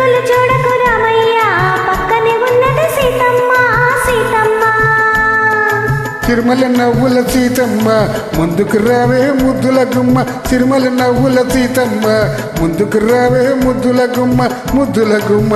దిక్కులు చూడకు రామయ్య, పక్కనే ఉన్నది సీతమ్మ సీతమ్మ. తిరుమల నవ్వుల సీతమ్మ ముందుకు రావే ముద్దుల గుమ్మ, తిరుమల నవ్వుల సీతమ్మ ముందుకు రావే ముద్దుల గుమ్మ ముద్దుల గుమ్మ.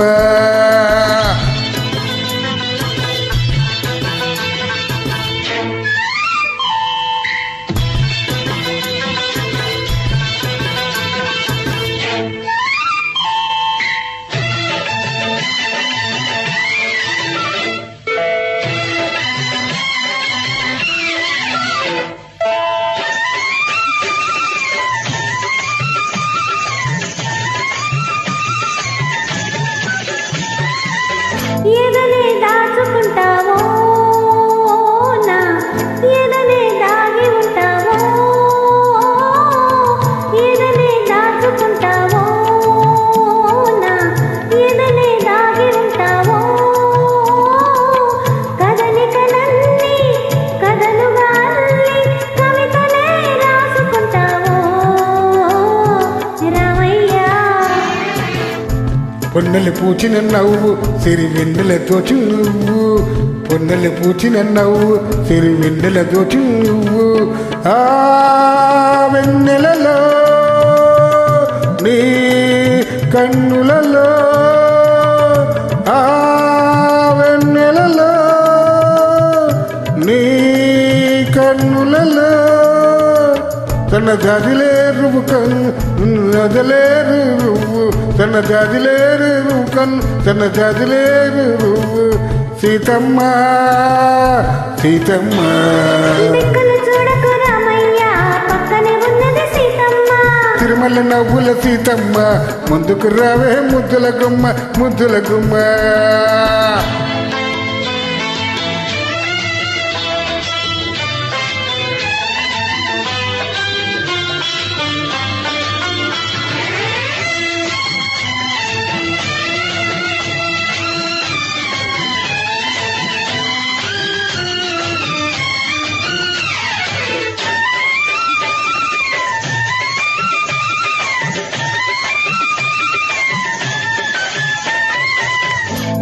ఎదనే దాచుకుంటావో నా, ఎదనే దాగి ఉంటావో, ఎదనే దాచుకుంటావో నా, ఎదనే దాగి ఉంటావో. కదలికలన్నీ కథలుగా అల్లి కవితలే రాసుకుంటావో రామయ్య. పొన్నెలు పూచిన నవ్వు సిరి వెన్నెల దోచు నువ్వు, పొన్నెలు పూచిన నవ్వు సిరి వెన్నెల దోచు నువ్వు. ఆ వెన్నెలలో నీ కన్నులలో, ఆ వెన్నెలలో నీ కన్నులలో తన జాజిలేరు కన్నులేరు నువ్వు, తన జాజిలేరు కన్ను తన జాజిలేరు సీతమ్మ సీతమ్మ. దిక్కులు చూడకు రామయ్య, పక్కనే ఉన్నది సీతమ్మ. తిరుమల నవ్వుల సీతమ్మ ముందుకు రావే ముద్దుల గుమ్మ ముద్దుల గుమ్మ.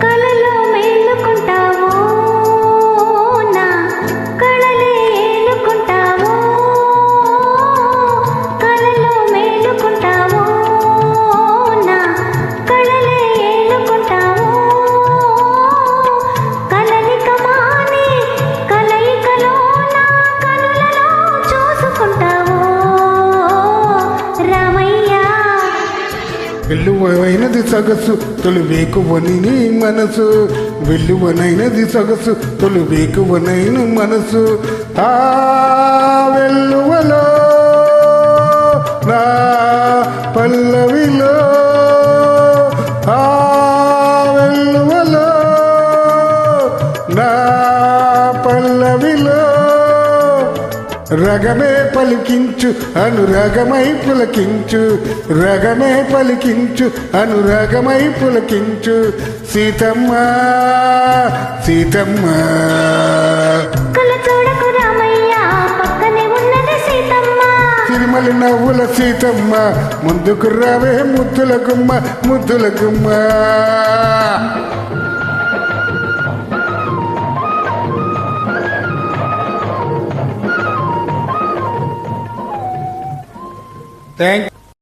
కలలో మేలుకుంటావో నా, కళలే ఏలుకుంటావో, కలలో మేలుకుంటావో నా, కళలే ఏలుకుంటావో. కలలిక మాని కలయికలో నా కనులలో చూసుకుంటావో రామయ్య. వెల్లువైనది సొగసు తొలివేకువని నీ మనసు, వెల్లువనైనది సొగసు తొలివేకువనైన మనసు. ఆ వెల్లువలో నా పల్లవిలో, ఆ వెల్లువలో నా పల్లవిలో రగమే పలికించు అనురాగమై పులకించు, రగమే పలికించు అనురాగమై పులకించు సీతమ్మ సీతమ్మ. కళ్ళు చూడకు రామయ్య, పక్కనే ఉన్నది సీతమ్మ. తిరుమల నవ్వుల సీతమ్మ ముందుకు రావే ముద్దుల గుమ్మ ముద్దుల గుమ్మ. థ్యాంక్